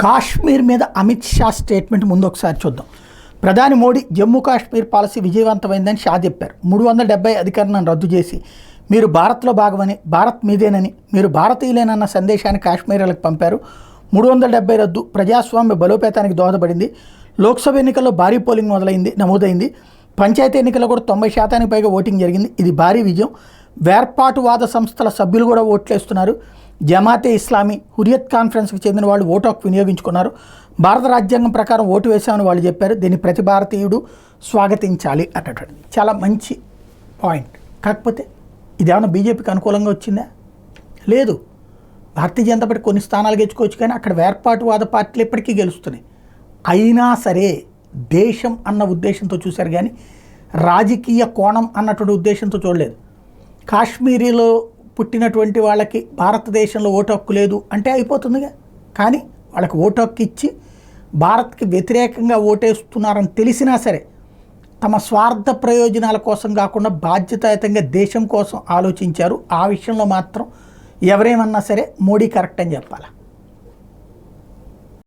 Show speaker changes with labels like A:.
A: కాశ్మీర్ మీద అమిత్ షా స్టేట్మెంట్ ముందు ఒకసారి చూద్దాం. ప్రధాని మోడీ జమ్మూ కాశ్మీర్ పాలసీ విజయవంతమైందని షా చెప్పారు. 370 అధికరణను రద్దు చేసి మీరు భారత్లో భాగమని, భారత్ మీదేనని, మీరు భారతీయులేనన్న సందేశాన్ని కాశ్మీర్లకు పంపారు. 370 రద్దు ప్రజాస్వామ్య బలోపేతానికి దోహదపడింది. లోక్సభ ఎన్నికల్లో భారీ పోలింగ్ నమోదైంది. పంచాయతీ ఎన్నికల్లో కూడా 90% పైగా ఓటింగ్ జరిగింది. ఇది భారీ విజయం. వేర్పాటువాద సంస్థల సభ్యులు కూడా ఓట్లేస్తున్నారు. జమాతే ఇస్లామీ, హురియత్ కాన్ఫరెన్స్కి చెందిన వాళ్ళు ఓటు హక్కు వినియోగించుకున్నారు. భారత రాజ్యాంగం ప్రకారం ఓటు వేశామని వాళ్ళు చెప్పారు. దీన్ని ప్రతి భారతీయుడు స్వాగతించాలి అన్నటువంటి చాలా మంచి పాయింట్. కాకపోతే ఇదేమన్నా బీజేపీకి అనుకూలంగా వచ్చిందా? లేదు. భారతీయ జనతా పార్టీ కొన్ని స్థానాలు గెలుచుకోవచ్చు, కానీ అక్కడ వేర్పాటువాద పార్టీలు ఎప్పటికీ గెలుస్తున్నాయి. అయినా సరే దేశం అన్న ఉద్దేశంతో చూశారు, కానీ రాజకీయ కోణం అన్నటువంటి ఉద్దేశంతో చూడలేదు. కాశ్మీరీలో పుట్టినటువంటి వాళ్ళకి భారతదేశంలో ఓటు హక్కు లేదు అంటే అయిపోతుందిగా. కానీ వాళ్ళకి ఓటు హక్కు ఇచ్చి భారత్కి వ్యతిరేకంగా ఓటేస్తున్నారని తెలిసినా సరే తమ స్వార్థ ప్రయోజనాల కోసం కాకుండా బాధ్యతాయుతంగా దేశం కోసం ఆలోచించారు. ఆ విషయంలో మాత్రం ఎవరేమన్నా సరే మోడీ కరెక్ట్ అని చెప్పాలి.